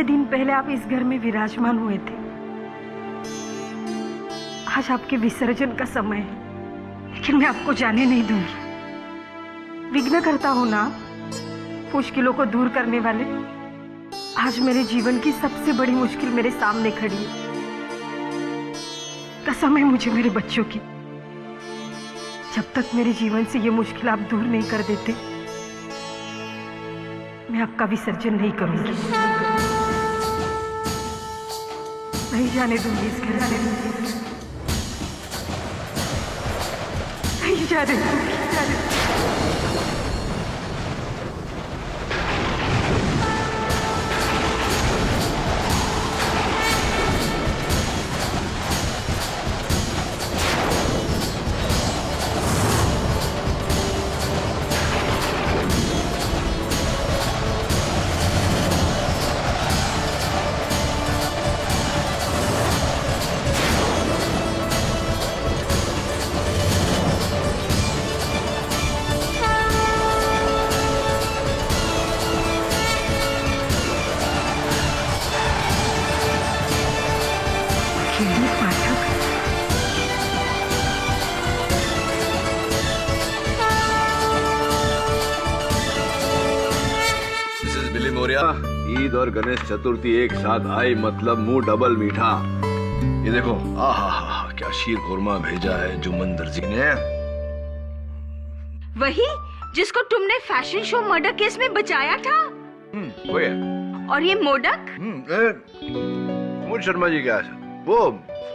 दिन पहले आप इस घर में विराजमान हुए थे। आज आपके विसर्जन का समय है, लेकिन मैं आपको जाने नहीं दूंगी। विघ्न करता हूं ना, मुश्किलों को दूर करने वाले। आज मेरे जीवन की सबसे बड़ी मुश्किल मेरे सामने खड़ी है। कसम है मुझे मेरे बच्चों की, जब तक मेरे जीवन से ये मुश्किल आप दूर नहीं कर देते, मैं आपका विसर्जन नहीं करूंगी। नहीं जाने दूंगी इस घर से, नहीं जाने दूंगी। ईद और गणेश चतुर्थी एक साथ आई, मतलब मुंह डबल मीठा। ये देखो, आहा क्या शीर खुरमा भेजा है जुमंदर जी ने। वही जिसको तुमने फैशन शो मर्डर केस में बचाया था। वो है। और ये मोडक? मोड शर्मा जी क्या है? वो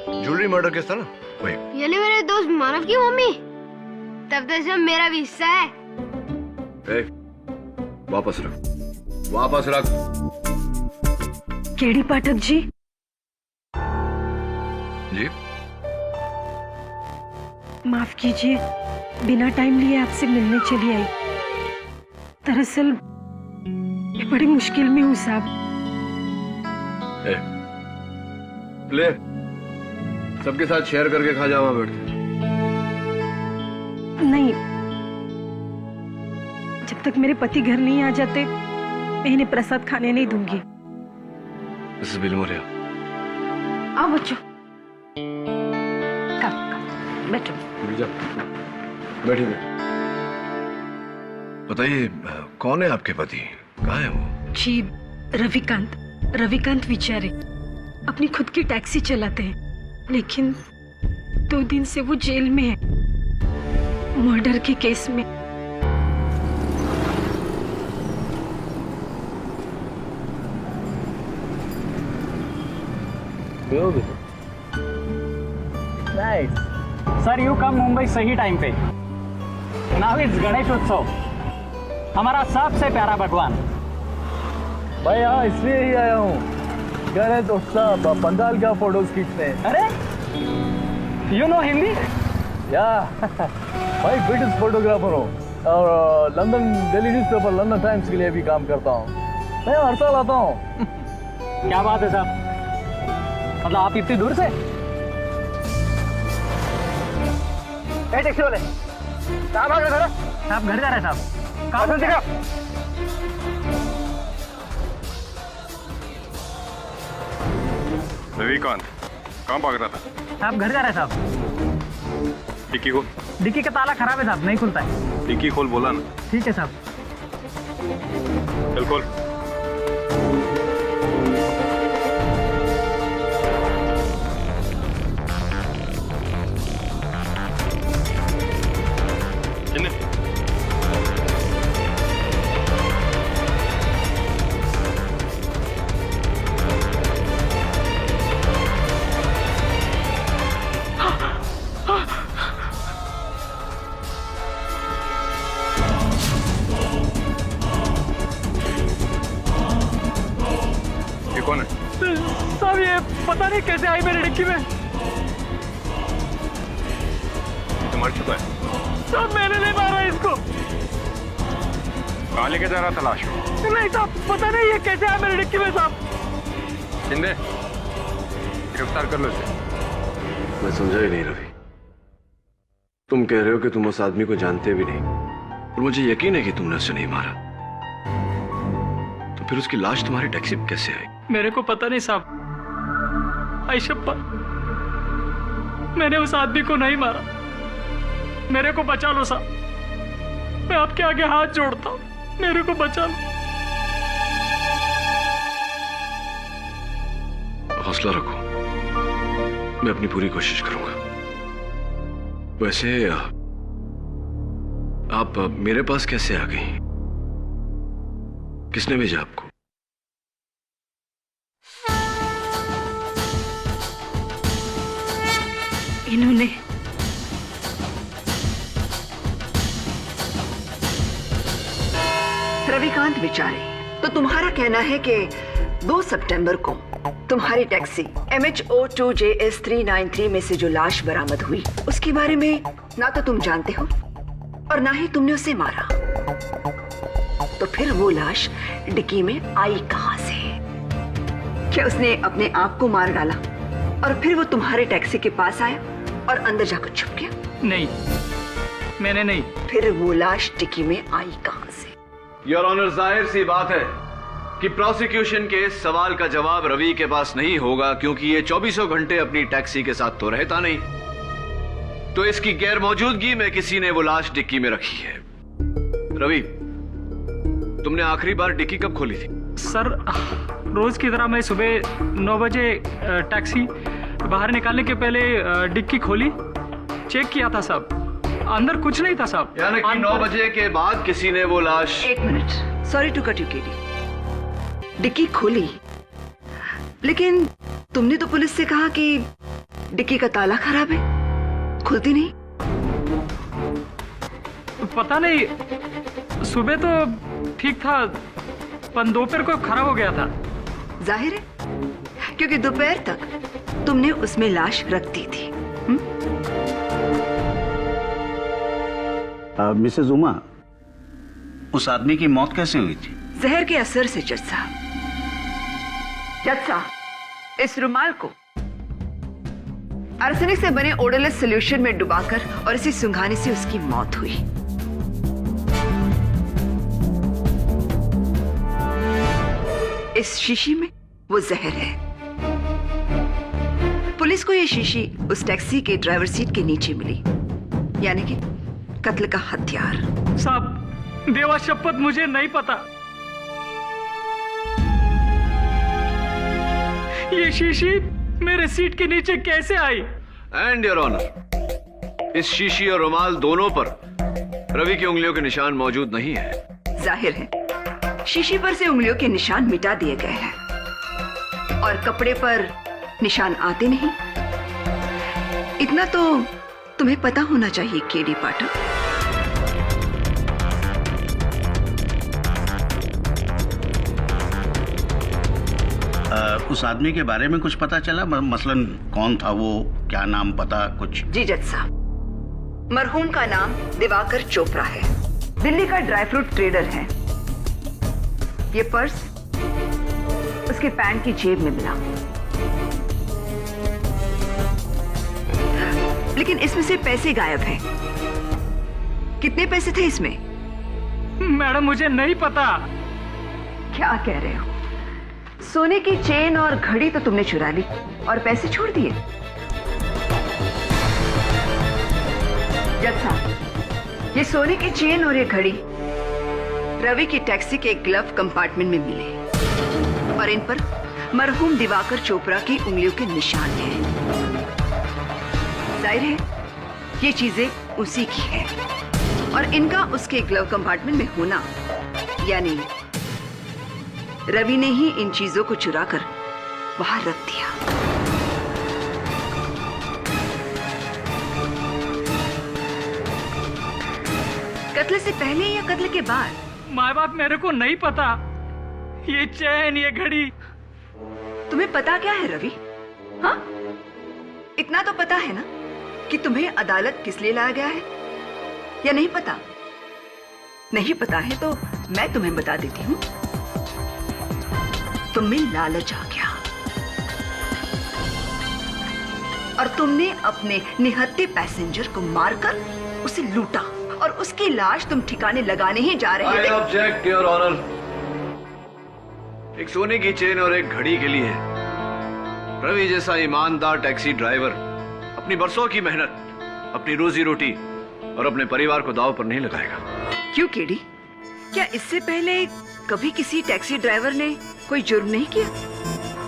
ज्वेलरी मर्डर केस था ना, वही। ये मेरे दोस्त मानव की मम्मी, तब तो इसमें मेरा भी हिस्सा है। वापस रख, वापस रख। केडी पाठक जी। जी माफ कीजिए, बिना टाइम लिए आपसे मिलने चली आई। दरअसल मैं बड़ी मुश्किल में हूँ साहब। ले, सबके साथ शेयर करके खा जाओ बैठ के। नहीं, जब तक मेरे पति घर नहीं आ जाते मैं इन्हें प्रसाद खाने नहीं दूंगी। मिसेस बिलमोरिया, आओ बच्चों, बैठो। बैठिए। बताइए, कौन है आपके पति? कहाँ है वो? जी, रविकांत विचारे अपनी खुद की टैक्सी चलाते हैं, लेकिन 2 दिन से वो जेल में है, मर्डर के केस में। Nice. Sir, you come Mumbai सही टाइम पे। Now it's गणेश उत्सव, हमारा सबसे प्यारा भगवान। भाई यहाँ इसलिए ही आया हूँ, गणेश उत्सव पंडाल का फोटोज खींचने। अरे, you know हिंदी? या भाई ब्रिटिश फोटोग्राफर हूँ और London daily newspaper London times के लिए भी काम करता हूँ। मैं हर साल आता हूँ। क्या बात है साहब, मतलब आप इतनी दूर से? टैक्सी वाले कहाँ भाग रहे थे? साहब घर जा रहे हैं साहब। कहाँ से? रविकांत कहाँ भाग रहा था? साहब घर जा रहे हैं साहब। डिक्की खोल। डिक्की का ताला खराब है साहब, नहीं खुलता है। डिक्की खोल बोला ना। ठीक है साहब। चल खोल। कौन है? साहब ये पता नहीं कैसे आई मेरी डिक्की में। तो मर चुका है। साहब मैंने नहीं मारा इसको। कहाँ लेके जा रहा था लाश? नहीं साहब, पता नहीं ये कैसे आया मेरी डिक्की में साहब। शिंदे, गिरफ्तार कर लो इसे। मैं समझा ही नहीं रवि, तुम कह रहे हो कि तुम उस आदमी को जानते भी नहीं, और मुझे यकीन है कि तुमने उसे नहीं मारा, तो फिर उसकी लाश तुम्हारी टैक्सी में कैसे आई? मेरे को पता नहीं साहब। आयशप्पा, मैंने उस आदमी को नहीं मारा। मेरे को बचा लो साहब, मैं आपके आगे हाथ जोड़ता हूँ, मेरे को बचा लो। हौसला रखो, मैं अपनी पूरी कोशिश करूंगा। वैसे आप मेरे पास कैसे आ गई? किसने भेजा आपको? इन्होंने। रविकांत बेचारे, तो तुम्हारा कहना है कि 2 सितंबर को तुम्हारी टैक्सी MHO2JS393 में से जो लाश बरामद हुई उसके बारे में ना तो तुम जानते हो और ना ही तुमने उसे मारा। तो फिर वो लाश डिक्की में आई कहां से? क्या उसने अपने आप को मार डाला और फिर वो तुम्हारे टैक्सी के पास आया और अंदर जाकर छुप गया? नहीं, मैंने नहीं। फिर वो लाश डिक्की में आई कहां से? योर ऑनर, जाहिर सी बात है कि प्रोसिक्यूशन के इस सवाल का जवाब रवि के पास नहीं होगा, क्योंकि ये 24 घंटे अपनी टैक्सी के साथ तो रहता नहीं। तो इसकी गैर मौजूदगी में किसी ने वो लाश डिक्की में रखी है। रवि, तुमने आखिरी बार डिक्की कब खोली थी? सर, रोज की तरह मैं सुबह 9 बजे टैक्सी बाहर निकालने के पहले डिक्की खोली, चेक किया था साहब, अंदर कुछ नहीं था साहब। यानी कि 9 बजे के बाद किसी ने वो लाश। एक minute, sorry to cut you KD. Dickey खोली, लेकिन तुमने तो पुलिस से कहा कि डिक्की का ताला खराब है, खुलती नहीं। पता नहीं, सुबह तो ठीक था पर दोपहर को खराब हो गया था। जाहिर है, क्योंकि दोपहर तक तुमने उसमें लाश रख दी थी। मिसेस उमा, उस आदमी की मौत कैसे हुई थी? जहर के असर से जज साहब। जज साहब, इस रुमाल को आर्सेनिक से बने ओडोलेस सॉल्यूशन में डुबाकर और इसे सुंघाने से उसकी मौत हुई। इस शीशी में वो जहर है। पुलिस को ये शीशी उस टैक्सी के ड्राइवर सीट के नीचे मिली, यानी कि कत्ल का हथियार। साहब, देवा शपथ मुझे नहीं पता। ये शीशी मेरे सीट के नीचे कैसे आई? एंड योर ऑनर, इस शीशी और रुमाल दोनों पर रवि की उंगलियों के निशान मौजूद नहीं है। जाहिर है, शीशी पर से उंगलियों के निशान मिटा दिए गए हैं और कपड़े पर निशान आते नहीं। इतना तो तुम्हें पता होना चाहिए केडी पाठक। उस आदमी के बारे में कुछ पता चला? मसलन कौन था वो, क्या नाम, पता कुछ? जी जज साहब, मरहूम का नाम दिवाकर चोपड़ा है, दिल्ली का ड्राई फ्रूट ट्रेडर है। ये पर्स उसके पैंट की जेब में मिला, लेकिन इसमें से पैसे गायब हैं। कितने पैसे थे इसमें? मैडम, मुझे नहीं पता। क्या कह रहे हो? सोने की चेन और घड़ी तो तुमने चुरा ली और पैसे छोड़ दिए। जज साहब, ये सोने की चेन और ये घड़ी रवि की टैक्सी के ग्लव कंपार्टमेंट में मिले और इन पर मरहूम दिवाकर चोपड़ा की उंगलियों के निशान हैं। जाहिर है, ये चीजें उसी की है और इनका उसके ग्लव कंपार्टमेंट में होना, यानी रवि ने ही इन चीजों को चुरा कर बाहर रख दिया। कत्ल से पहले या कत्ल के बाद? माँ बाप, मेरे को नहीं पता। ये चैन, ये घड़ी। तुम्हें पता क्या है रवि? हाँ, इतना तो पता है ना कि तुम्हें अदालत किस लिए लाया गया है, या नहीं पता? नहीं पता है तो मैं तुम्हें बता देती हूँ। तुम्हें लालच आ गया और तुमने अपने निहत्थे पैसेंजर को मारकर उसे लूटा और उसकी लाश तुम ठिकाने लगाने ही जा रहे थे। I object, Your Honor. एक सोने की चेन और एक घड़ी के लिए रवि जैसा ईमानदार टैक्सी ड्राइवर अपनी बरसों की मेहनत, अपनी रोजी रोटी और अपने परिवार को दांव पर नहीं लगाएगा। क्यों केडी? क्या इससे पहले कभी किसी टैक्सी ड्राइवर ने कोई जुर्म नहीं किया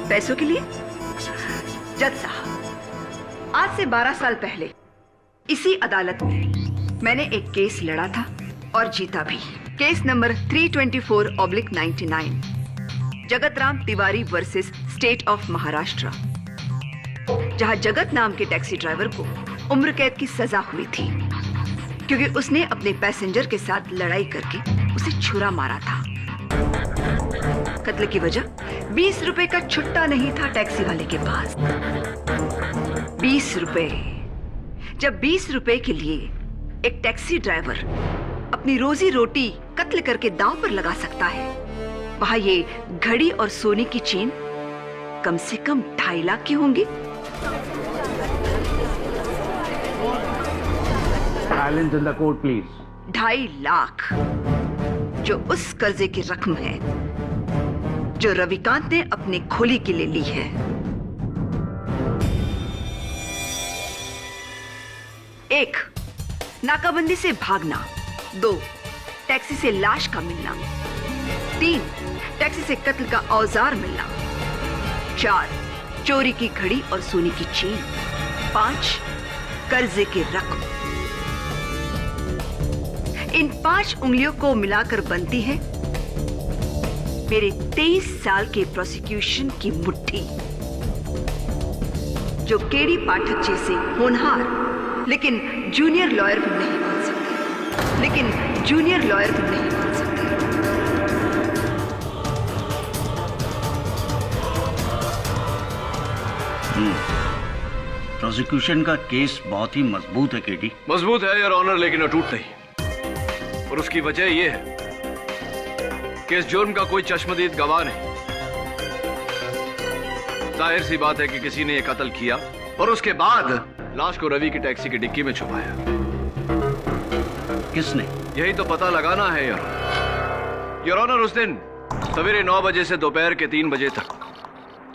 पैसों के लिए? जज साहब, आज से 12 साल पहले इसी अदालत में मैंने एक केस लड़ा था और जीता भी। Case number 324/99, Jagat Ram Tiwari versus state of Maharashtra, जहां जगत नाम के टैक्सी ड्राइवर को उम्र कैद की सजा हुई थी क्योंकि उसने अपने पैसेंजर के साथ लड़ाई करके उसे छुरा मारा था। कत्ल की वजह 20 रुपए का छुट्टा नहीं था टैक्सी वाले के पास। 20 रुपए। जब 20 रुपए के लिए एक टैक्सी ड्राइवर अपनी रोजी रोटी कत्ल करके दांव पर लगा सकता है, वहां ये घड़ी और सोने की चेन कम से कम 2.5 लाख की होंगी। Silence in the court, please. 2.5 lakh, जो उस कर्जे की रकम है जो रविकांत ने अपने खोली के लिए ली है। एक, नाकाबंदी से भागना। 2, टैक्सी से लाश का मिलना। 3, टैक्सी से कत्ल का औजार मिलना। 4, चोरी की घड़ी और सोने की चेन। 5, कर्जे की रकम। इन 5 उंगलियों को मिलाकर बनती है मेरे 23 साल के प्रोसिक्यूशन की मुट्ठी, जो केडी पाठक जैसे होनहार लेकिन जूनियर लॉयर भी नहीं बन सकते। लेकिन जूनियर लॉयर भी नहीं बन सकते। प्रोसिक्यूशन का केस बहुत ही मजबूत है केडी। मजबूत है योर ऑनर, लेकिन अटूट नहीं। और उसकी वजह यह है कि इस जुर्म का कोई चश्मदीद गवाह नहीं। जाहिर सी बात है कि किसी ने यह कत्ल किया और उसके बाद लाश को रवि की टैक्सी की डिक्की में छुपाया। किसने? यही तो पता लगाना है योर ऑनर। उस दिन सवेरे 9 बजे से दोपहर के 3 बजे तक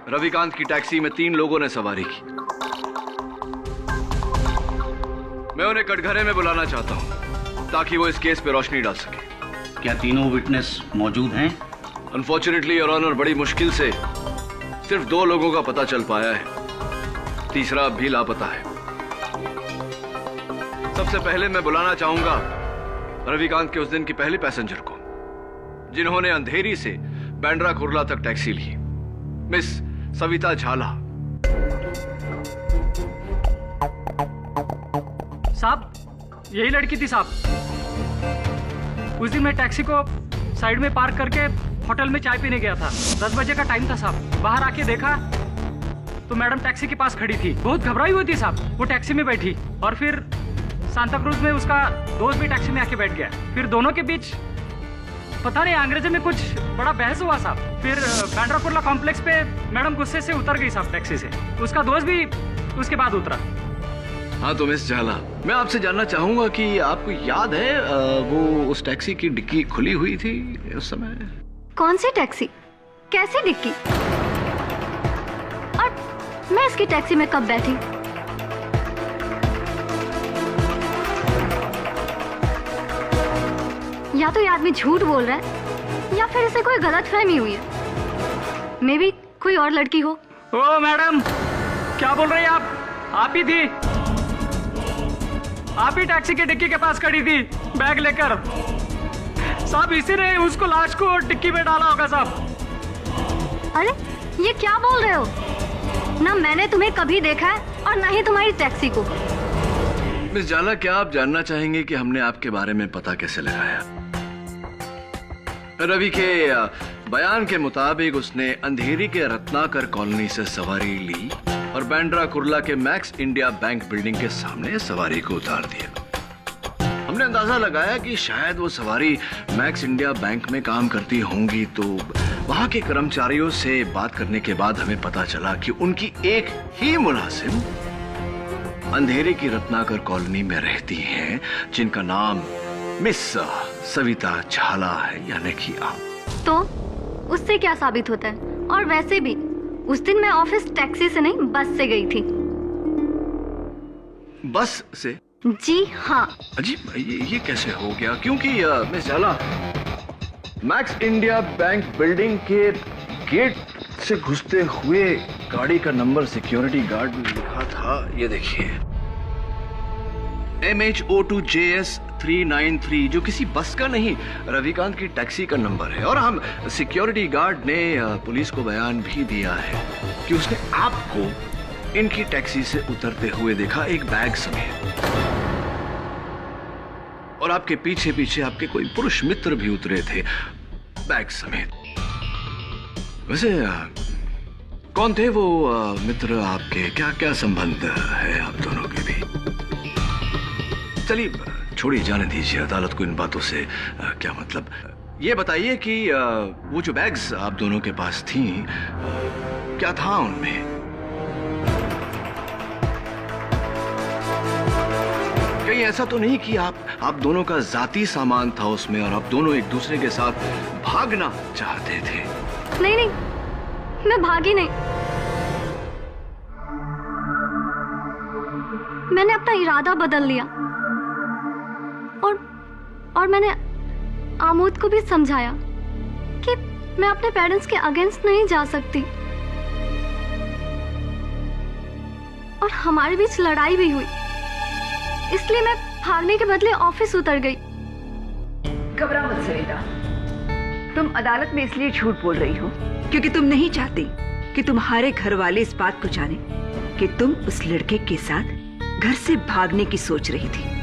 रविकांत की टैक्सी में 3 लोगों ने सवारी की। मैं उन्हें कटघरे में बुलाना चाहता हूं ताकि वो इस केस पे रोशनी डाल सके। क्या तीनों विटनेस मौजूद हैं? अनफॉर्चुनेटली योर ऑनर, बड़ी मुश्किल से सिर्फ 2 लोगों का पता चल पाया है, तीसरा अब भी लापता है। सबसे पहले मैं बुलाना चाहूंगा रविकांत के उस दिन की पहली पैसेंजर को, जिन्होंने अंधेरी से बैंड्रा कुर्ला तक टैक्सी ली, मिस सविता झाला। साहब, यही लड़की थी साहब। उस दिन मैं टैक्सी को साइड में पार्क करके होटल में चाय पीने गया था। 10 बजे का टाइम था साहब। बाहर आके देखा तो मैडम टैक्सी के पास खड़ी थी, बहुत घबराई हुई थी साहब। वो टैक्सी में बैठी और फिर सांता क्रूज में उसका दोस्त भी टैक्सी में आके बैठ गया। फिर दोनों के बीच पता नहीं अंग्रेजी में कुछ बड़ा बहस हुआ साहब। फिर बैंड्रा कुर्ला कॉम्प्लेक्स पे मैडम गुस्से से उतर गई साहब टैक्सी से। उसका दोस्त भी उसके बाद उतरा। हाँ तो मिस झाला, मैं आपसे जानना चाहूंगा कि आपको याद है वो उस टैक्सी की डिक्की खुली हुई थी उस समय? कौन सी टैक्सी? कैसी डिक्की? और मैं इसकी टैक्सी में कब बैठी? या तो ये आदमी झूठ बोल रहा है या फिर इसे कोई गलतफहमी हुई है। मे बी कोई और लड़की हो। ओ मैडम, क्या बोल रही हैं आप? आप ही थी, आप ही टैक्सी के डिक्की के पास खड़ी थी बैग लेकर साहब। इसी ने उसको लाश को डिक्की में डाला होगा साहब। अरे ये क्या बोल रहे हो? ना मैंने तुम्हें कभी देखा है और ना ही तुम्हारी टैक्सी को। मिस झाला, क्या आप जानना चाहेंगे कि हमने आपके बारे में पता कैसे लगाया? रवि के बयान के मुताबिक उसने अंधेरी के रत्नाकर कॉलोनी से सवारी ली और बैंड्रा कुर्ला के मैक्स इंडिया बैंक बिल्डिंग के सामने सवारी को उतार दिया। हमने अंदाजा लगाया कि शायद वो सवारी मैक्स इंडिया बैंक में काम करती होंगी, तो वहां के कर्मचारियों से बात करने के बाद हमें पता चला कि उनकी एक ही मुलाजिम अंधेरे की रत्नाकर कॉलोनी में रहती हैं, जिनका नाम मिस सविता झाला है, यानी कि आप। तो उससे क्या साबित होता है? और वैसे भी उस दिन मैं ऑफिस टैक्सी से नहीं बस से गई थी। बस से? जी हाँ। अजीब, ये कैसे हो गया? क्योंकि मिस झाला, मैक्स इंडिया बैंक बिल्डिंग के गेट से घुसते हुए गाड़ी का नंबर सिक्योरिटी गार्ड में लिखा था, ये देखिए, MHO2JS 393, जो किसी बस का नहीं, रविकांत की टैक्सी का नंबर है। और हम सिक्योरिटी गार्ड ने पुलिस को बयान भी दिया है कि उसने आपको इनकी टैक्सी से उतरते हुए देखा, एक बैग समेत। और आपके पीछे पीछे आपके कोई पुरुष मित्र भी उतरे थे, बैग समेत। वैसे कौन थे वो मित्र आपके? क्या क्या संबंध है आप दोनों के भी? चलिए छोड़िए, जाने दीजिए, अदालत को इन बातों से क्या मतलब। ये बताइए कि वो जो बैग्स आप दोनों के पास थी, क्या था उनमें? कहीं ऐसा तो नहीं कि आप दोनों का जाती सामान था उसमें और आप दोनों एक दूसरे के साथ भागना चाहते थे? नहीं नहीं, मैं भागी नहीं। मैंने अपना इरादा बदल लिया और मैंने आमोद को भी समझाया कि मैं अपने पेरेंट्स के अगेंस्ट नहीं जा सकती। और हमारे बीच लड़ाई भी हुई, इसलिए मैं भागने के बदले ऑफिस उतर गई। घबरा मत सरिता, तुम अदालत में इसलिए झूठ बोल रही हो क्योंकि तुम नहीं चाहती कि तुम्हारे घर वाले इस बात को जाने कि तुम उस लड़के के साथ घर से भागने की सोच रही थी।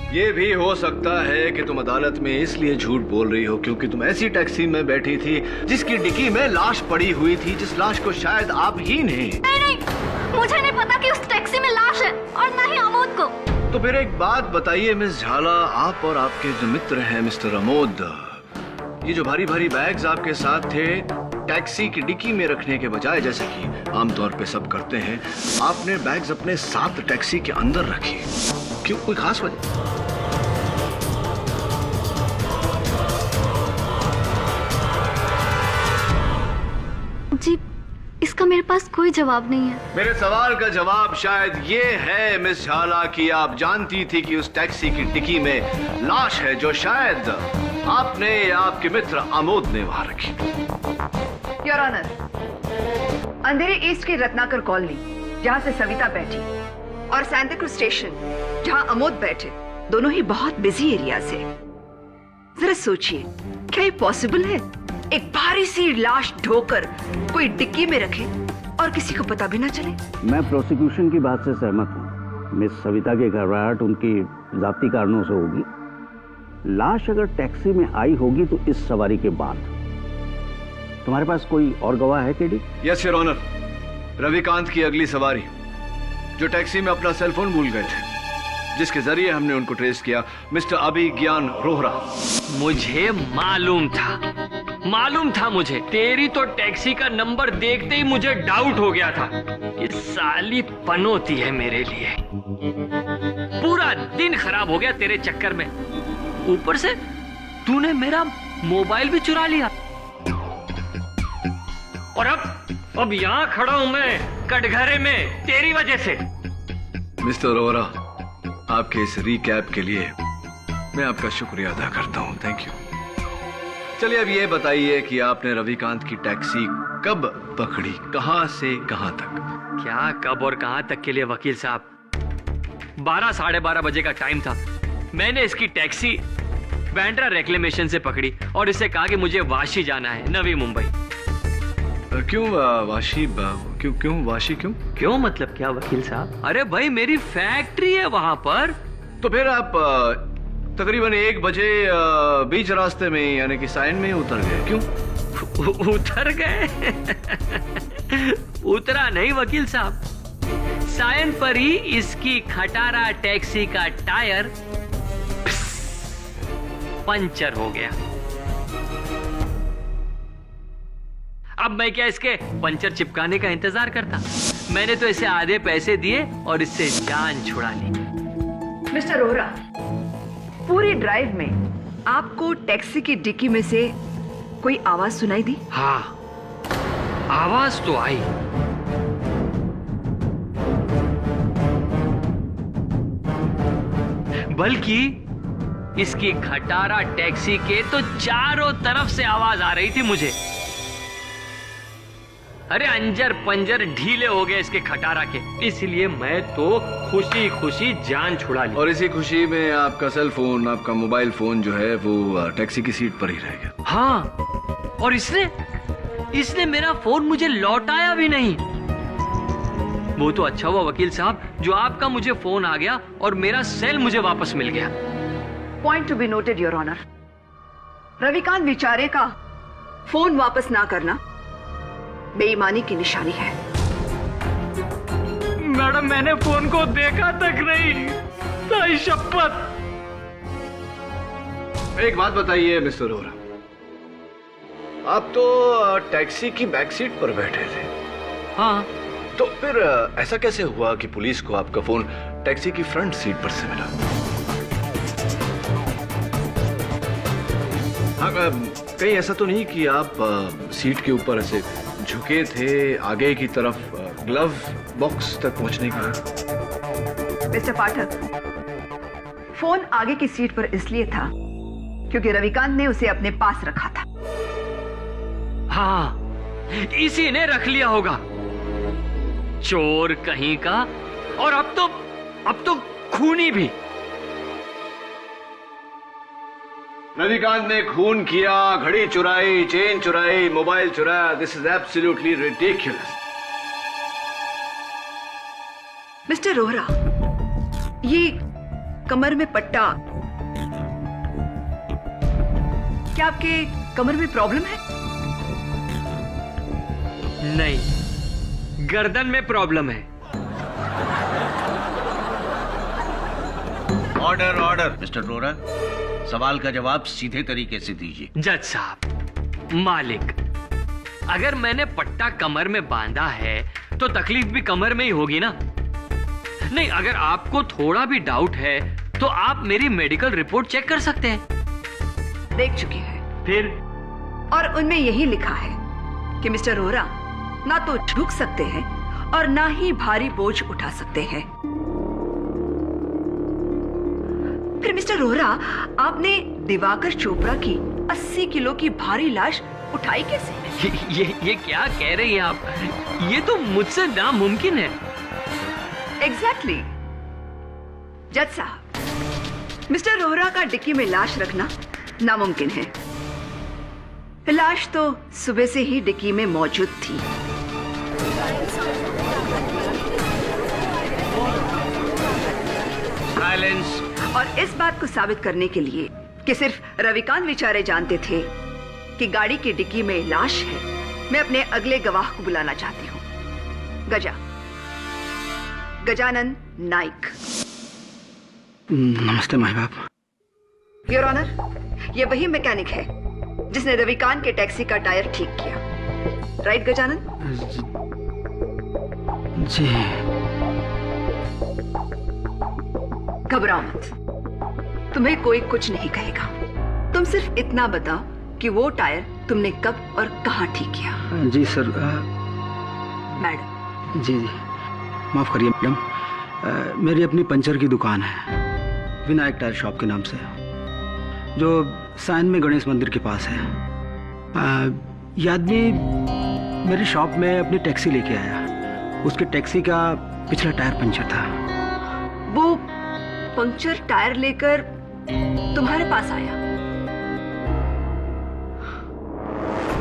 ये भी हो सकता है कि तुम अदालत में इसलिए झूठ बोल रही हो क्योंकि तुम ऐसी टैक्सी में बैठी थी जिसकी डिक्की में लाश पड़ी हुई थी, जिस लाश को शायद आप ही ने। नहीं, मुझे नहीं पता कि उस टैक्सी में लाश है, और न ही आमोद को। तो फिर एक बात बताइए मिस झाला, आप और आपके जो मित्र हैं मिस्टर अमोद, ये जो भारी भारी बैग्स आपके साथ थे, टैक्सी की डिक्की में रखने के बजाय, जैसे कि आमतौर पे सब करते हैं, आपने बैग्स अपने साथ टैक्सी के अंदर रखे। क्यों, कोई खास वजह? जी, इसका मेरे पास कोई जवाब नहीं है। मेरे सवाल का जवाब शायद ये है मिस झाला कि आप जानती थी कि उस टैक्सी की डिक्की में लाश है जो शायद आपने या आपके मित्र आमोद ने वहां रखी। योर ऑनर, अंधेरे ईस्ट की रत्नाकर कॉलोनी जहां से सविता बैठी और सैंताक्रूज स्टेशन जहां अमोद बैठे, दोनों ही बहुत बिजी एरिया से। जरा सोचिए, क्या ये पॉसिबल है? एक भारी सी लाश ढोकर कोई डिक्की में रखे और किसी को पता भी ना चले। मैं प्रोसिक्यूशन की बात से सहमत हूँ। मिस सविता की घबराहट उनकी जाती कारणों से होगी। लाश अगर टैक्सी में आई होगी तो इस सवारी के बाद। तुम्हारे पास कोई और गवाह है KD? Yes your honour, Ravikant की अगली सवारी जो टैक्सी में अपना सेलफोन भूल गए थे, जिसके जरिए हमने उनको ट्रेस किया, मिस्टर अभिज्ञान रोहरा। मुझे मालूम था मुझे। तेरी तो टैक्सी का नंबर देखते ही मुझे डाउट हो गया था। ये साली पनौती है मेरे लिए। पूरा दिन खराब हो गया तेरे चक्कर में। ऊपर से तूने मेरा मोबाइल भी चुरा लिया। और अब यहाँ खड़ा हूं मैं कटघरे में तेरी वजह से। मिस्टर रोहरा, आपके इस रिकैप के लिए मैं आपका शुक्रिया अदा करता हूं। Thank you. चलिए अब ये बताइए कि आपने रविकांत की टैक्सी कब पकड़ी, कहां से कहां तक? क्या कब और कहां तक के लिए वकील साहब? 12 साढ़े 12 बजे का टाइम था। मैंने इसकी टैक्सी बैंड्रा रेक्लेमेशन से पकड़ी और इससे कहा कि मुझे वाशी जाना है, नवी मुंबई। क्यों वाशी? क्यों वाशी? क्यों मतलब क्या वकील साहब? अरे भाई, मेरी फैक्ट्री है वहां पर। तो फिर आप तकरीबन 1 बजे बीच रास्ते में यानी कि सायन में उतर गए। क्यों उतर गए? उतरा नहीं वकील साहब, सायन पर ही इसकी खटारा टैक्सी का टायर पंचर हो गया। अब मैं क्या इसके पंचर चिपकाने का इंतजार करता? मैंने तो इसे आधे पैसे दिए और इससे जान छुड़ा ली। मिस्टर रोहरा, पूरी ड्राइव में आपको टैक्सी की डिक्की में से कोई आवाज सुनाई दी? हाँ, आवाज तो आई। बल्कि इसकी खटारा टैक्सी के तो चारों तरफ से आवाज आ रही थी मुझे। अरे अंजर पंजर ढीले हो गए इसके खटारा के, इसलिए मैं तो खुशी खुशी जान छुड़ा ली। और इसी खुशी में आपका सेल फोन, आपका मोबाइल फोन जो है वो टैक्सी की सीट पर ही रह गया। हाँ, और इसने मेरा फोन मुझे लौटाया भी नहीं। वो तो अच्छा हुआ वकील साहब जो आपका मुझे फोन आ गया और मेरा सेल मुझे वापस मिल गया। Point to be noted your honour. Ravikant बेचारे का फोन वापस ना करना बेईमानी की निशानी है। मैडम मैंने फोन को देखा तक नहीं, ताई शपथ। एक बात बताइए मिस्टर रोहरा, आप तो टैक्सी की बैक सीट पर बैठे थे। हाँ, तो फिर ऐसा कैसे हुआ कि पुलिस को आपका फोन टैक्सी की फ्रंट सीट पर से मिला? हाँ, कहीं ऐसा तो नहीं कि आप सीट के ऊपर ऐसे झुके थे आगे की तरफ, ग्लव बॉक्स तक पहुंचने के लिए? मिस्टर पाठक, फोन आगे की सीट पर इसलिए था क्योंकि रविकांत ने उसे अपने पास रखा था। हाँ, इसी ने रख लिया होगा, चोर कहीं का। और अब तो खूनी भी। रविकांत ने खून किया, घड़ी चुराई, चेन चुराई, मोबाइल चुराया। This is absolutely ridiculous. Mister Rohra, ये कमर में पट्टा, क्या आपके कमर में प्रॉब्लम है? नहीं, गर्दन में प्रॉब्लम है। Order order. मिस्टर रोहरा, सवाल का जवाब सीधे तरीके से दीजिए। जज साहब, मालिक, अगर मैंने पट्टा कमर में बांधा है तो तकलीफ भी कमर में ही होगी ना। नहीं, अगर आपको थोड़ा भी डाउट है तो आप मेरी मेडिकल रिपोर्ट चेक कर सकते हैं। देख चुके हैं। फिर? और उनमें यही लिखा है कि मिस्टर रोहरा ना तो झुक सकते हैं और ना ही भारी बोझ उठा सकते हैं। फिर मिस्टर रोहरा, आपने दिवाकर चोपड़ा की 80 किलो की भारी लाश उठाई कैसे? ये क्या कह रही हैं आप? ये तो मुझसे नामुमकिन है। एग्जैक्टली। जज साहब, मिस्टर रोहरा का डिक्की में लाश रखना नामुमकिन है। लाश तो सुबह से ही डिक्की में मौजूद थी। साइलेंस। और इस बात को साबित करने के लिए कि सिर्फ रविकांत बेचारे जानते थे कि गाड़ी की डिक्की में लाश है, मैं अपने अगले गवाह को बुलाना चाहती हूँ। गजानन नाइक। नमस्ते माई बाप। योर ऑनर, ये वही मैकेनिक है जिसने रविकांत के टैक्सी का टायर ठीक किया। राइट गजानन? जी। घबराओ मत, तुम्हें कोई कुछ नहीं कहेगा। तुम सिर्फ इतना बताओ कि वो टायर तुमने कब और कहां ठीक किया। जी सर। मैडम। जी जी, माफ करिए मैडम, मेरी अपनी पंचर की दुकान है, विनायक टायर शॉप के नाम से, जो साइन में गणेश मंदिर के पास है। ये आदमी मेरी शॉप में अपनी टैक्सी लेके आया। उसके टैक्सी का पिछला टायर पंचर था। वो पंक्चर टायर लेकर तुम्हारे पास आया?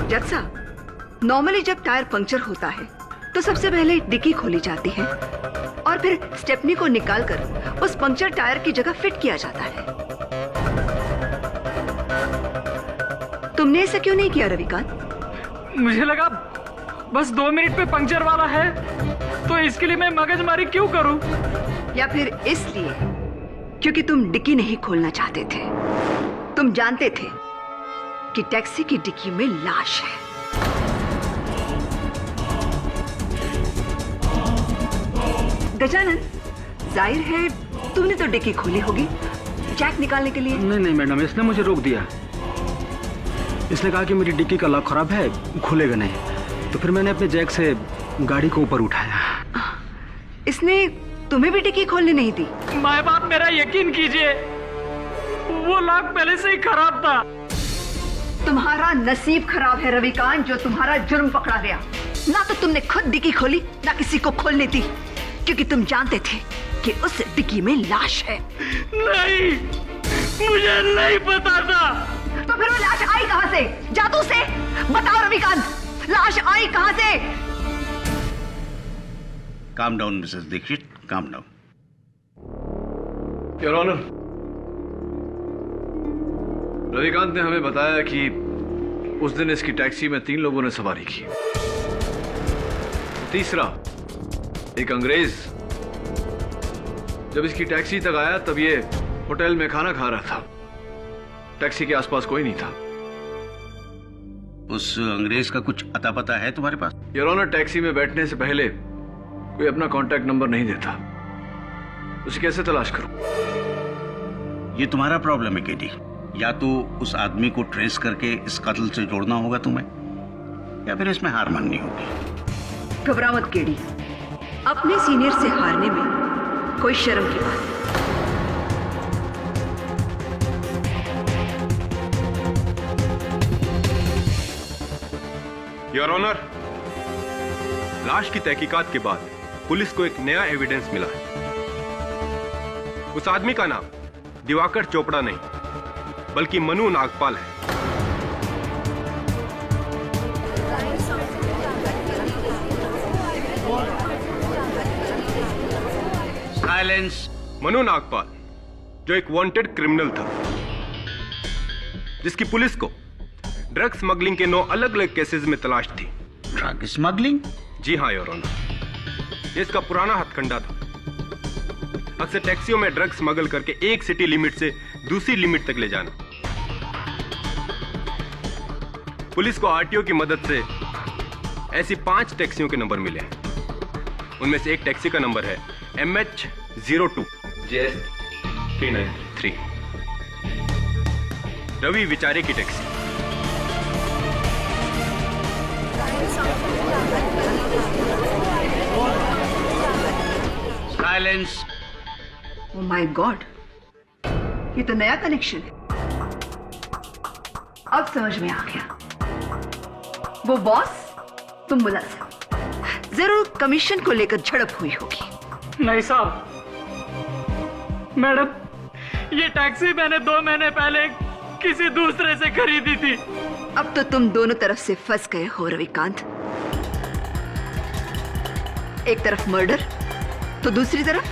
जज साहब, नॉर्मली जब टायर पंक्चर होता है तो सबसे पहले डिक्की खोली जाती है और फिर स्टेपनी को निकालकर उस पंक्चर टायर की जगह फिट किया जाता है। तुमने ऐसा क्यों नहीं किया रविकांत? मुझे लगा बस 2 मिनट पे पंक्चर वाला है, तो इसके लिए मैं मगजमारी क्यों करूं? या फिर इसलिए क्योंकि तुम डिक्की नहीं खोलना चाहते थे? तुम जानते थे कि टैक्सी की डिक्की में लाश है। गजानन, जाहिर है तुमने तो डिक्की खोली होगी जैक निकालने के लिए। नहीं नहीं मैडम, इसने मुझे रोक दिया। इसने कहा कि मेरी डिक्की का लॉक खराब है, खुलेगा नहीं। तो फिर मैंने अपने जैक से गाड़ी को ऊपर उठाया। इसने तुम्हें भी डिक्की खोलने नहीं दी? माए बाप मेरा यकीन कीजिए, वो लॉक पहले से ही खराब था। तुम्हारा नसीब खराब है रविकांत, जो तुम्हारा जुर्म पकड़ा गया। ना तो तुमने खुद डिक्की खोली, ना किसी को खोलने दी, क्योंकि तुम जानते थे कि उस डिक्की में लाश है। नहीं, मुझे नहीं पता था। तो फिर वो लाश आई कहां से? जादू से? बताओ रविकांत, लाश आई कहां से? Calm down Mrs Dixit, calm down. Your honour, Ravikant ने हमें बताया कि उस दिन इसकी टैक्सी में 3 लोगों ने सवारी की। तीसरा एक अंग्रेज जब इसकी टैक्सी तक आया तब ये होटल में खाना खा रहा था। टैक्सी के आसपास कोई नहीं था। उस अंग्रेज का कुछ अता पता है तुम्हारे पास? योर ऑनर, टैक्सी में बैठने से पहले कोई अपना कांटेक्ट नंबर नहीं देता। उसे कैसे तलाश करूं? ये तुम्हारा प्रॉब्लम है केडी। या तो उस आदमी को ट्रेस करके इस कत्ल से जोड़ना होगा तुम्हें, या फिर इसमें हार माननी होगी। घबरा मत केडी, अपने सीनियर से हारने में कोई शर्म की बात नहीं। योर ऑनर, लाश की तहकीकात के बाद पुलिस को एक नया एविडेंस मिला है। उस आदमी का नाम दिवाकर चोपड़ा नहीं, बल्कि मनु नागपाल है। साइलेंस। मनु नागपाल जो एक वांटेड क्रिमिनल था, जिसकी पुलिस को ड्रग स्मगलिंग के 9 अलग अलग केसेस में तलाश थी। Drug smuggling? जी हाँ योर ऑनर, ये इसका पुराना हथकंडा था। अक्सर टैक्सियों में ड्रग स्मगल करके एक सिटी लिमिट से दूसरी लिमिट तक ले जाना। पुलिस को आरटीओ की मदद से ऐसी 5 टैक्सियों के नंबर मिले हैं। उनमें से एक टैक्सी का नंबर है MH02 JS393, रवि विचारे की taxi. Silence. Oh my God, ये तो नया कनेक्शन है। अब समझ में आ गया। वो बॉस, तुम मुलजिम। जरूर कमीशन को लेकर झड़प हुई होगी। नहीं साहब, मैडम, ये टैक्सी मैंने 2 महीने पहले किसी दूसरे से खरीदी थी। अब तो तुम दोनों तरफ से फंस गए हो रविकांत। एक तरफ मर्डर तो दूसरी तरफ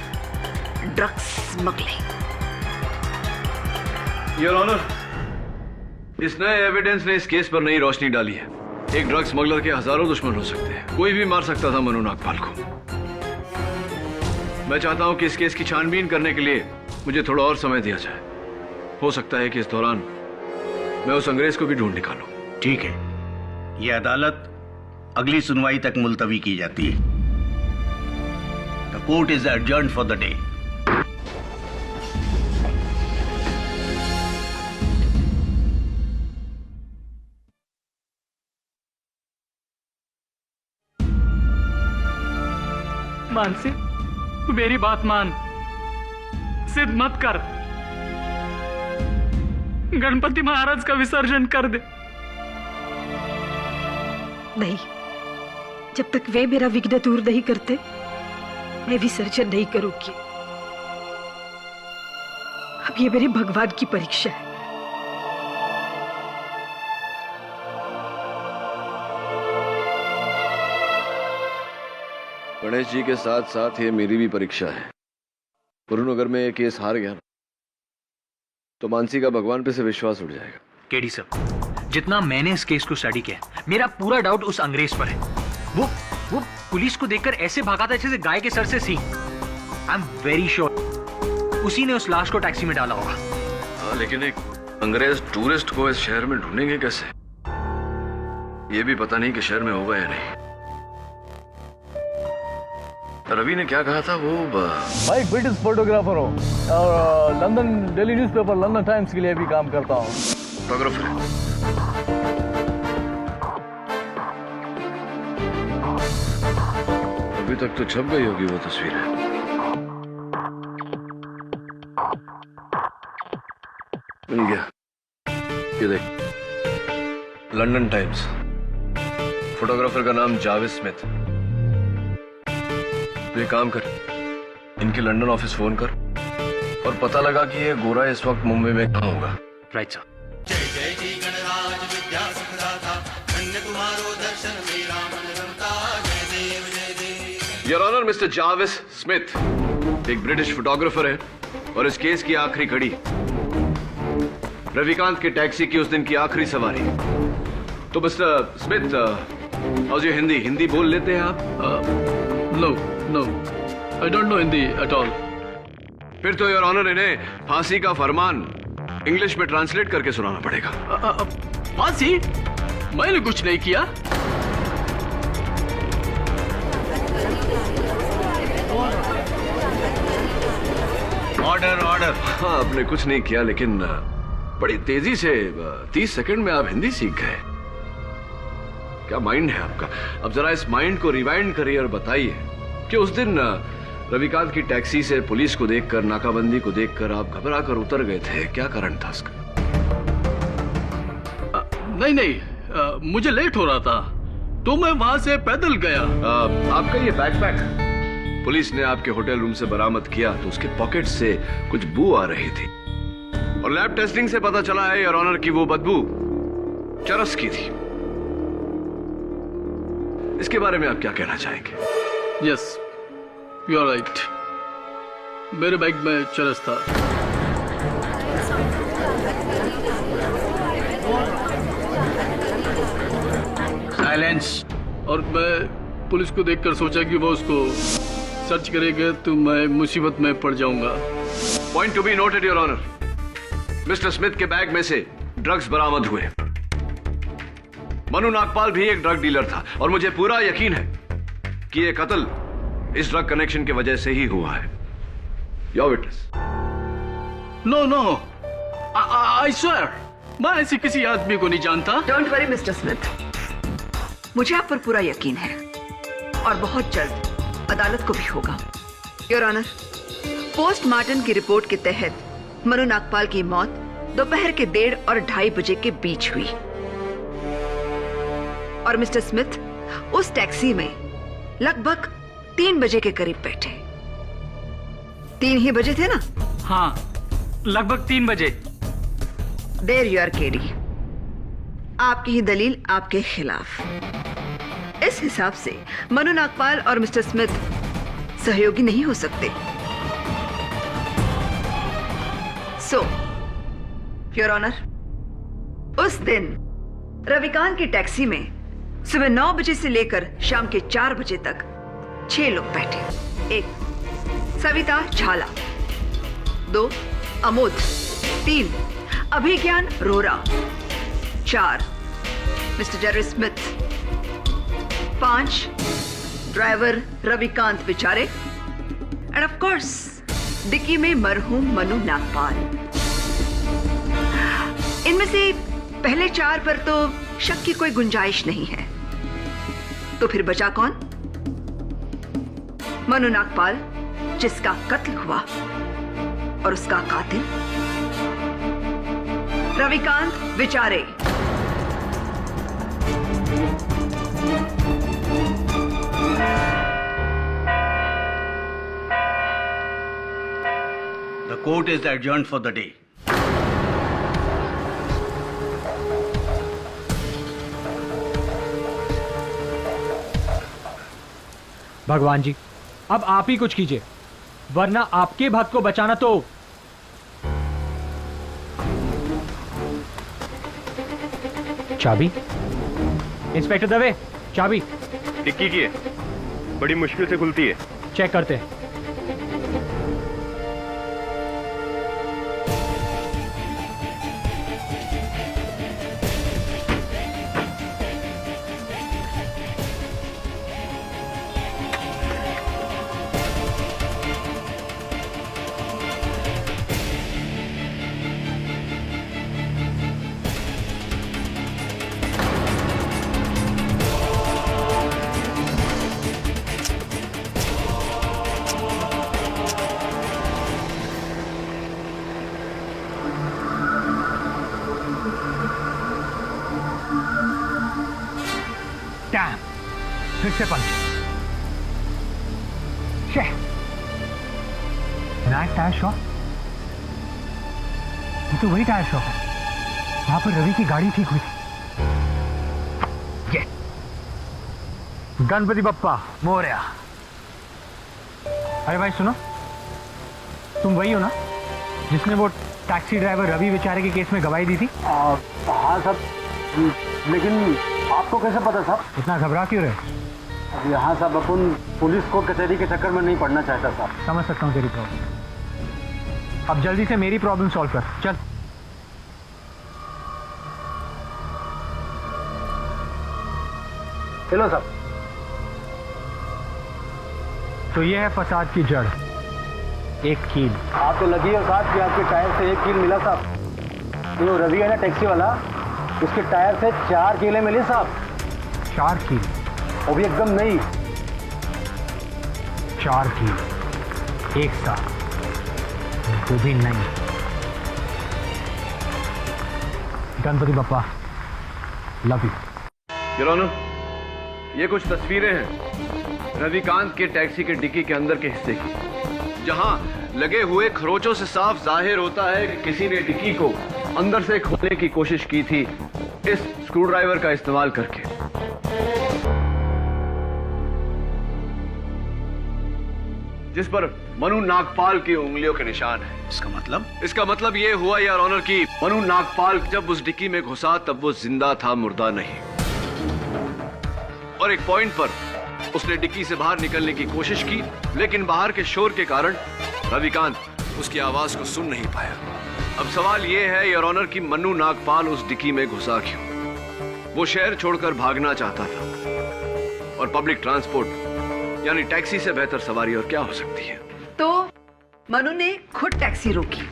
ड्रग्स स्मगलिंग। योर ऑनर, इस नए एविडेंस ने इस केस पर नई रोशनी डाली है। एक ड्रग स्मगलर के हजारों दुश्मन हो सकते हैं, कोई भी मार सकता था मनु नागपाल को। मैं चाहता हूं कि इस केस की छानबीन करने के लिए मुझे थोड़ा और समय दिया जाए। हो सकता है कि इस दौरान मैं उस अंग्रेज को भी ढूंढ निकालूं। ठीक है, यह अदालत अगली सुनवाई तक मुलतवी की जाती है। The court is adjourned for the day. Mansi, तू मेरी बात मान, जिद मत कर। गणपति महाराज का विसर्जन कर दे। नहीं, जब तक वे मेरा विघ्न दूर नहीं करते मैं विसर्जन नहीं करूंगी। अब ये मेरे भगवान की परीक्षा है। गणेश जी के साथ साथ ये मेरी भी परीक्षा है। वरुण, अगर मैं ये केस हार गया तो मानसी का भगवान पे से विश्वास उठ जाएगा। केडी साहब, जितना मैंने इस केस को स्टडी किया, मेरा पूरा डाउट उस अंग्रेज पर है। वो पुलिस को देखकर ऐसे भागा था जैसे गाय के सर से सींग। आई एम वेरी श्योर उसी ने उस लाश को टैक्सी में डाला होगा। हाँ, लेकिन एक अंग्रेज टूरिस्ट को इस शहर में ढूंढेंगे कैसे? ये भी पता नहीं कि शहर में होगा या नहीं। रवि ने क्या कहा था वो? मैं एक ब्रिटिश फोटोग्राफर हूँ और London daily newspaper London times के लिए भी काम करता हूँ। फोटोग्राफर। अभी तक तो छप गई होगी वो तस्वीर। मिल गया, ये देख, लंदन टाइम्स, फोटोग्राफर का नाम जावेद स्मिथ। तो ये काम कर, इनके लंदन ऑफिस फोन कर और पता लगा कि ये गोरा इस वक्त मुंबई में कहाँ होगा। Right sir. Your honour, mister Javed Smith एक ब्रिटिश फोटोग्राफर है और इस केस की आखिरी कड़ी रविकांत के टैक्सी की उस दिन की आखिरी सवारी। तो मिस्टर स्मिथ, और ये हिंदी बोल लेते हैं आप? No, I don't know Hindi at all. फिर तो योर ऑनर इन्हें फांसी का फरमान इंग्लिश में ट्रांसलेट करके सुनाना पड़ेगा। फांसी? मैंने कुछ नहीं किया। ऑर्डर। हाँ, आपने कुछ नहीं किया, लेकिन बड़ी तेजी से 30 सेकंड में आप हिंदी सीख गए। क्या माइंड है आपका? अब जरा इस माइंड को रिवाइंड करिए और बताइए कि उस दिन रविकांत की टैक्सी से पुलिस को देखकर, नाकाबंदी को देखकर आप घबरा कर उतर गए थे। क्या कारण था इसका? नहीं, मुझे लेट हो रहा था तो मैं वहां से पैदल गया। आपका ये बैकपैक पुलिस ने आपके होटल रूम से बरामद किया तो उसके पॉकेट से कुछ बू आ रही थी और लैब टेस्टिंग से पता चला है योर ऑनर की वो बदबू चरस की थी। इसके बारे में आप क्या कहना चाहेंगे? Yes, you are right. मेरे बैग में चरस था। साइलेंस। और मैं पुलिस को देखकर सोचा कि वो उसको सर्च करेगा तो मैं मुसीबत में पड़ जाऊंगा। Point to be noted your honour, mister Smith के बैग में से ड्रग्स बरामद हुए। मनु नागपाल भी एक ड्रग डीलर था और मुझे पूरा यकीन है कि यह कत्ल इस ड्रग कनेक्शन की वजह से ही हुआ है। Your witness. No, I swear, मैं ऐसे किसी आदमी को नहीं जानता। डोंट वरी मिस्टर स्मिथ, मुझे आप पर पूरा यकीन है और बहुत जल्द अदालत को भी होगा। योर ऑनर, पोस्टमार्टम की रिपोर्ट के तहत मनु नागपाल की मौत दोपहर के 1:30 और 2:30 बजे के बीच हुई और मिस्टर स्मिथ उस टैक्सी में लगभग 3 बजे के करीब बैठे। 3 ही बजे थे ना? हाँ, लगभग 3 बजे। There you are KD. आपकी ही दलील आपके खिलाफ। इस हिसाब से मनु नागपाल और मिस्टर स्मिथ सहयोगी नहीं हो सकते। सो योर ऑनर, उस दिन रविकांत की टैक्सी में सुबह 9 बजे से लेकर शाम के 4 बजे तक 6 लोग बैठे। 1 सविता झाला, 2 अमोद, 3 अभिज्ञान रोरा, 4 mister Jerry Smith, 5 driver Ravikant बिचारे एंड ऑफ कोर्स डिक्की में मरहूम मनु नागपाल। इनमें से पहले 4 पर तो शक की कोई गुंजाइश नहीं है। तो फिर बचा कौन? मनु नागपाल, जिसका कत्ल हुआ, और उसका कातिल रविकांत बिचारे। The court is adjourned for the day. भगवान जी, अब आप ही कुछ कीजिए, वरना आपके भक्त को बचाना तो। चाबी? इंस्पेक्टर दवे, चाबी। डिक्की की है, बड़ी मुश्किल से खुलती है। चेक करते हैं। फिर से पंचर। विनायक टायर शॉप, ये तो वही टायर शॉप है जहां पर रवि की गाड़ी ठीक हुई थी। ये गणपति बप्पा मोरया। अरे भाई सुनो, तुम वही हो ना जिसने वो टैक्सी ड्राइवर रवि बेचारे के केस में गवाही दी थी? हाँ साहब, लेकिन आपको कैसे पता साहब? इतना घबरा क्यों रहे? यहाँ साहब अपन पुलिस कोर्ट कचहरी के चक्कर में नहीं पड़ना चाहता साहब। समझ सकता हूँ तेरी प्रॉब्लम। अब जल्दी से मेरी प्रॉब्लम सॉल्व कर, चल। चलो साहब। तो ये है फसाद की जड़, एक कील। आप तो लगी हो साहब कि आपके टायर से एक कील मिला साहब। जो रवि है ना टैक्सी वाला, उसके टायर से 4 कीलें मिली साहब। 4 कील? वो भी एकदम नहीं। 4 कील एक साथ, वो भी नहीं। Ganpati Bappa, love you. Your honour, ये कुछ तस्वीरें हैं रविकांत के टैक्सी के डिक्की के अंदर के हिस्से की, जहां लगे हुए खरोचों से साफ जाहिर होता है कि किसी ने डिक्की को अंदर से खोलने की कोशिश की थी इस स्क्रू ड्राइवर का इस्तेमाल करके। जिस पर मनु नागपाल की उंगलियों के निशान है। इसका मतलब ये हुआ यार ऑनर कि मनु नागपाल जब उस डिक्की में घुसा तब वो जिंदा था, मुर्दा नहीं। और एक पॉइंट पर उसने डिक्की से बाहर निकलने की कोशिश की, लेकिन बाहर के शोर के कारण रविकांत उसकी आवाज को सुन नहीं पाया। अब सवाल यह है योर ऑनर कि मनु नागपाल उस डिक्की में घुसा क्यों? वो शहर छोड़कर भागना चाहता था, और पब्लिक ट्रांसपोर्ट यानी टैक्सी से बेहतर सवारी और क्या हो सकती है? तो मनु ने खुद टैक्सी रोकी,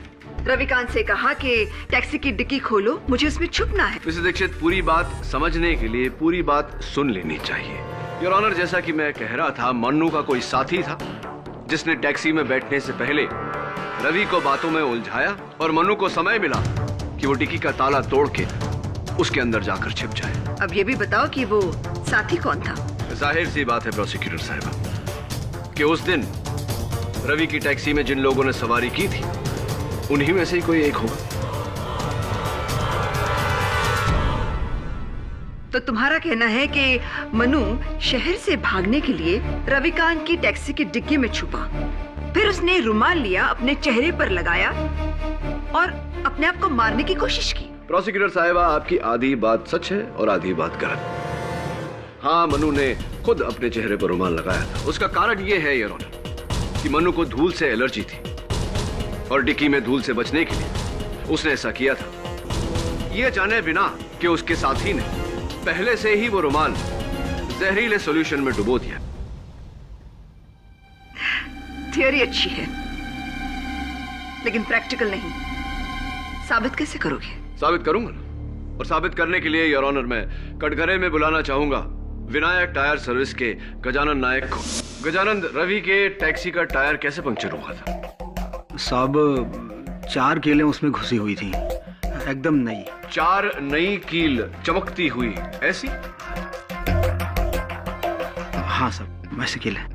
रविकांत से कहा कि टैक्सी की डिक्की खोलो, मुझे उसमें छुपना है। मिसेस दीक्षित, पूरी बात समझने के लिए पूरी बात सुन लेनी चाहिए। योर ऑनर, जैसा कि मैं कह रहा था, मन्नू का कोई साथी था जिसने टैक्सी में बैठने से पहले रवि को बातों में उलझाया, और मन्नू को समय मिला कि वो डिक्की का ताला तोड़ के उसके अंदर जाकर छिप जाए। अब ये भी बताओ कि वो साथी कौन था? जाहिर सी बात है प्रोसिक्यूटर साहिबा कि उस दिन रवि की टैक्सी में जिन लोगों ने सवारी की थी उन्हीं में से ही कोई एक होगा। तो तुम्हारा कहना है कि मनु शहर से भागने के लिए रविकांत की टैक्सी की डिक्की में छुपा, फिर उसने रुमाल लिया, अपने चेहरे पर लगाया और अपने आप को मारने की कोशिश की। प्रोसिक्यूटर साहिबा, आपकी आधी बात सच है और आधी बात गलत। हाँ, मनु ने खुद अपने चेहरे पर रुमाल लगाया था। उसका कारण यह है योर ऑनर कि मनु को धूल से एलर्जी थी, और डिक्की में धूल से बचने के लिए उसने ऐसा किया था, यह जाने बिना कि उसके साथी ने पहले से ही वो रुमाल जहरीले सॉल्यूशन में डुबो दिया। थियोरी अच्छी है, लेकिन प्रैक्टिकल नहीं। साबित कैसे करोगे? साबित करूंगा ना, और साबित करने के लिए योर ऑनर मैं कटघरे में बुलाना चाहूंगा विनायक टायर सर्विस के गजानन नायक को। गजानन, रवि के टैक्सी का टायर कैसे पंक्चर हुआ था? साहब 4 कीलें उसमें घुसी हुई थी, एकदम नई। 4 नई कील चमकती हुई ऐसी? हाँ साहब, वैसे कीलें।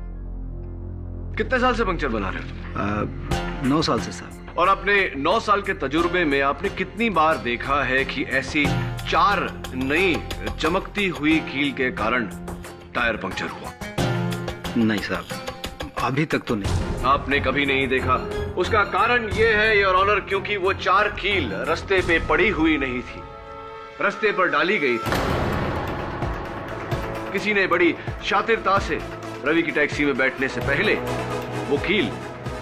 कितने साल से पंक्चर बना रहे हो तुम? 9 साल से साहब। और अपने 9 साल के तजुर्बे में आपने कितनी बार देखा है कि ऐसी 4 नई चमकती हुई कील के कारण टायर पंक्चर हुआ? नहीं साहब, अभी तक तो नहीं। आपने कभी नहीं देखा? उसका कारण यह है योर ऑनर क्योंकि वो 4 कील रास्ते पे पड़ी हुई नहीं थी, रास्ते पर डाली गई थी। किसी ने बड़ी शातिरता से रवि की टैक्सी में बैठने से पहले वो कील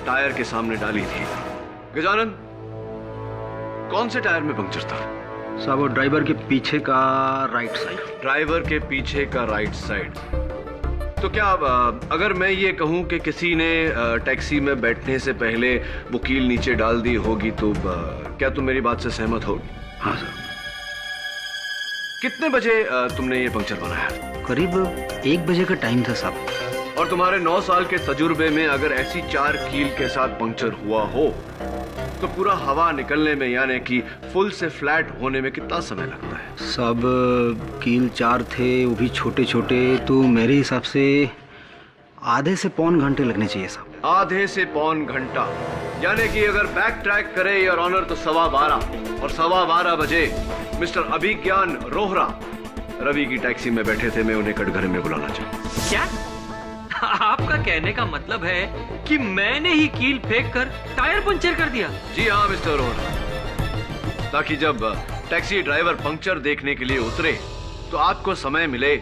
टायर के सामने डाली थी। गजानन, कौन से टायर में पंक्चर था? साहब वो ड्राइवर के पीछे का राइट साइड। ड्राइवर के पीछे का राइट साइड। तो क्या अगर मैं ये कहूं कि किसी ने टैक्सी में बैठने से पहले वो कील नीचे डाल दी होगी तो क्या तुम मेरी बात से सहमत होगी? हाँ सर। कितने बजे तुमने ये पंक्चर बनाया? करीब 1 बजे का टाइम था साहब। और तुम्हारे 9 साल के तजुर्बे में अगर ऐसी 4 कील के साथ पंक्चर हुआ हो तो पूरा हवा निकलने में यानी कि फुल से फ्लैट होने में कितना समय लगता है? सब कील 4 थे, वो भी छोटे छोटे, तो मेरे हिसाब से आधे से पौन घंटे लगने चाहिए साहब। आधे से पौन घंटा, यानी कि अगर बैक ट्रैक करे योर ऑनर तो 12:15 और 12:15 बजे मिस्टर अभिज्ञान रोहरा रवि की टैक्सी में बैठे थे। मैं उन्हें कटघरे में बुलाना चाहूँ। क्या आपका कहने का मतलब है कि मैंने ही कील फेंक कर टायर पंचर कर दिया? जी हाँ मिस्टर रोहरा, ताकि जब टैक्सी ड्राइवर पंक्चर देखने के लिए उतरे तो आपको समय मिले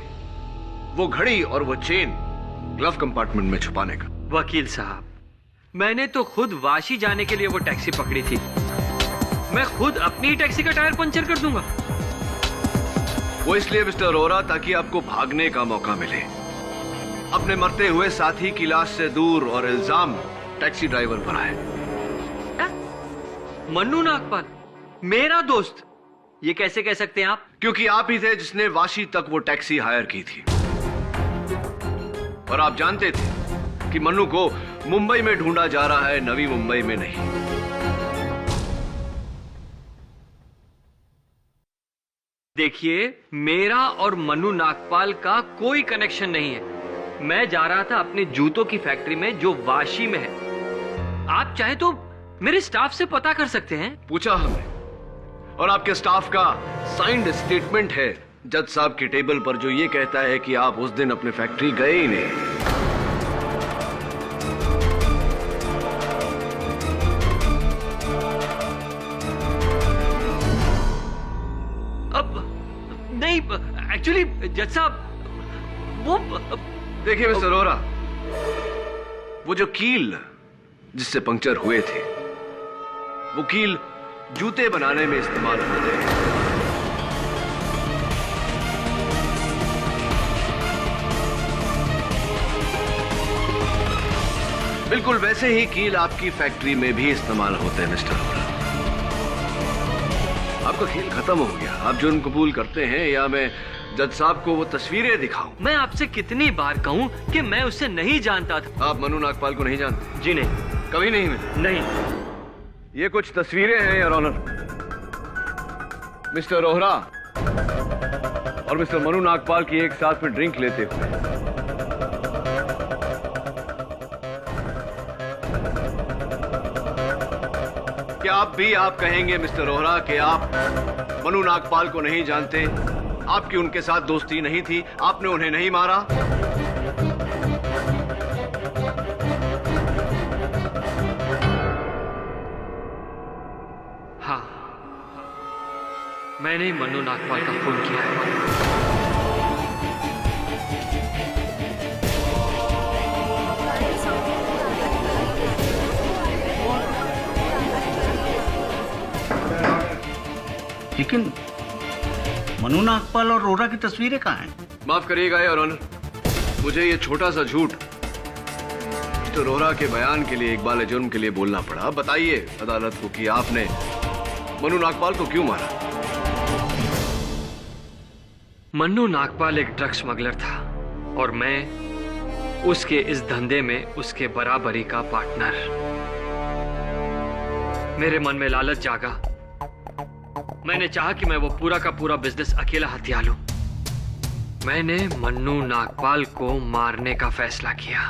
वो घड़ी और वो चेन ग्लव कंपार्टमेंट में छुपाने का। वकील साहब, मैंने तो खुद वाशी जाने के लिए वो टैक्सी पकड़ी थी। मैं खुद अपनी ही टैक्सी का टायर पंचर कर दूंगा। वो इसलिए मिस्टर रोहरा ताकि आपको भागने का मौका मिले, अपने मरते हुए साथी की लाश से दूर, और इल्जाम टैक्सी ड्राइवर पर आए। मन्नू नागपाल मेरा दोस्त, ये कैसे कह सकते हैं आप? क्योंकि आप ही थे जिसने वाशी तक वो टैक्सी हायर की थी, और आप जानते थे कि मन्नू को मुंबई में ढूंढा जा रहा है, नवी मुंबई में नहीं। देखिए, मेरा और मन्नू नागपाल का कोई कनेक्शन नहीं है। मैं जा रहा था अपने जूतों की फैक्ट्री में जो वाशी में है। आप चाहे तो मेरे स्टाफ से पता कर सकते हैं। पूछा हमने, और आपके स्टाफ का साइंड स्टेटमेंट है जज साहब की टेबल पर, जो ये कहता है कि आप उस दिन अपने फैक्ट्री गए ही नहीं। अब नहीं, एक्चुअली जज साहब वो देखिए मिस्टर रोहरा, वो जो कील जिससे पंक्चर हुए थे वो कील जूते बनाने में इस्तेमाल होते हैं। बिल्कुल वैसे ही कील आपकी फैक्ट्री में भी इस्तेमाल होते हैं मिस्टर रोहरा। आपका खेल खत्म हो गया। आप जुर्म कबूल करते हैं या मैं जज साहब को वो तस्वीरें दिखाऊं? मैं आपसे कितनी बार कहूं कि मैं उसे नहीं जानता था। आप मन्नू नागपाल को नहीं जानते? जी नहीं। कभी नहीं मिले? नहीं। ये कुछ तस्वीरें हैं योर ऑनर। मिस्टर रोहरा और मिस्टर मन्नू नागपाल की एक साथ में ड्रिंक लेते हुए। क्या आप कहेंगे मिस्टर रोहरा कि आप मन्नू नागपाल को नहीं जानते? आपकी उनके साथ दोस्ती नहीं थी? आपने उन्हें नहीं मारा? हाँ, मैंने मन्नू नागपाल का खून किया है। लेकिन मन्नू नागपाल और रोहरा की तस्वीरें कहाँ हैं? माफ करिएगा योर ऑनर, मुझे ये छोटा सा झूठ तो रोहरा के बयान के लिए, इकबाल जुर्म के लिए बोलना पड़ा। बताइए अदालत को कि आपने मन्नू नागपाल को क्यों मारा? मन्नू नागपाल एक ड्रग स्मगलर था और मैं उसके इस धंधे में उसके बराबरी का पार्टनर। मेरे मन में लालच जागा। मैंने चाहा कि मैं वो पूरा का पूरा बिजनेस अकेला हथिया लूं। मैंने मन्नू नागपाल को मारने का फैसला किया।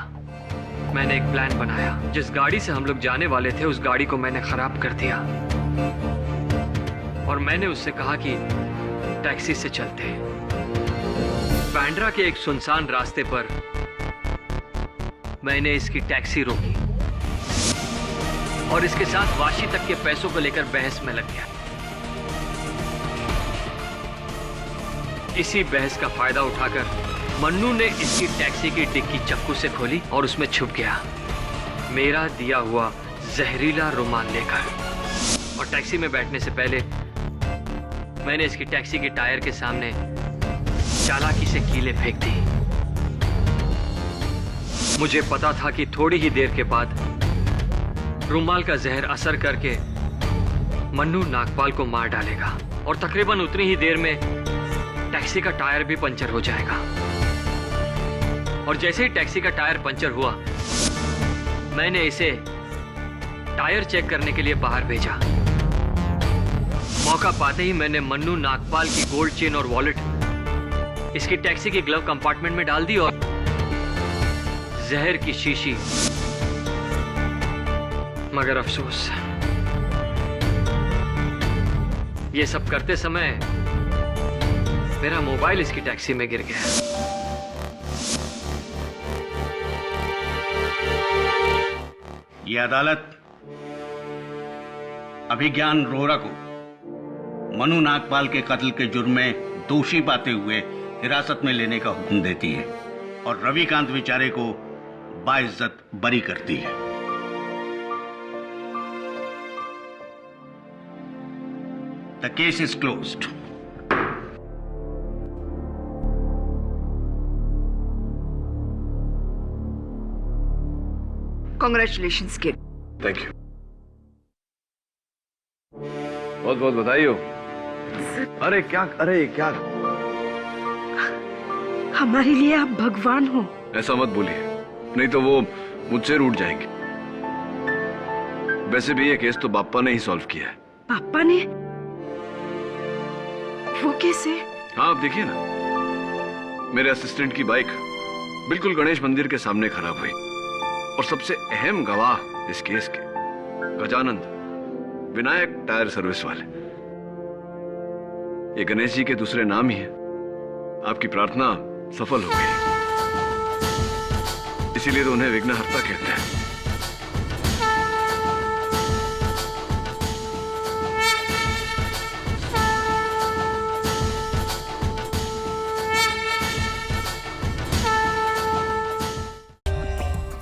मैंने एक प्लान बनाया। जिस गाड़ी से हम लोग जाने वाले थे उस गाड़ी को मैंने खराब कर दिया और मैंने उससे कहा कि टैक्सी से चलते हैं। बांद्रा के एक सुनसान रास्ते पर मैंने इसकी टैक्सी रोकी और इसके साथ वाशी तक के पैसों को लेकर बहस में लग गया। इसी बहस का फायदा उठाकर मन्नू ने इसकी टैक्सी की डिक्की चाकू से खोली और उसमें छुप गया, मेरा दिया हुआ जहरीला रुमाल लेकर। और टैक्सी में बैठने से पहले मैंने इसकी टैक्सी के टायर के सामने चालाकी से कीलें फेंक दी। मुझे पता था कि थोड़ी ही देर के बाद रुमाल का जहर असर करके मन्नू नागपाल को मार डालेगा और तकरीबन उतनी ही देर में टैक्सी का टायर भी पंचर हो जाएगा। और जैसे ही टैक्सी का टायर पंचर हुआ, मैंने इसे टायर चेक करने के लिए बाहर भेजा। मौका पाते ही मैंने मन्नू नागपाल की गोल्ड चेन और वॉलेट इसकी टैक्सी के ग्लव कंपार्टमेंट में डाल दी और जहर की शीशी। मगर अफसोस, ये सब करते समय मेरा मोबाइल इसकी टैक्सी में गिर गया। ये अदालत अभिज्ञान रोहरा को मनु नागपाल के कत्ल के जुर्म में दोषी पाते हुए हिरासत में लेने का हुक्म देती है और रविकांत बेचारे को बाइज्जत बरी करती है। The case is closed. Congratulations kid. Thank you, बहुत बहुत बधाई हो। अरे क्या हमारे लिए आप भगवान हो। ऐसा मत बोलिए, नहीं तो वो मुझसे रूठ जाएंगे। वैसे भी ये केस तो बाप्पा ने ही सॉल्व किया है। पापा ने? वो कैसे? हाँ, आप देखिए ना, मेरे असिस्टेंट की बाइक बिल्कुल गणेश मंदिर के सामने खराब हुई और सबसे अहम गवाह इस केस के गजानंद विनायक टायर सर्विस वाले, ये गणेश जी के दूसरे नाम ही है। आपकी प्रार्थना सफल हो गई, इसीलिए तो उन्हें विघ्नहर्ता कहते हैं।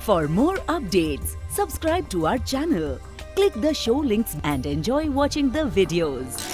For more updates, subscribe to our channel, click the show links and enjoy watching the videos.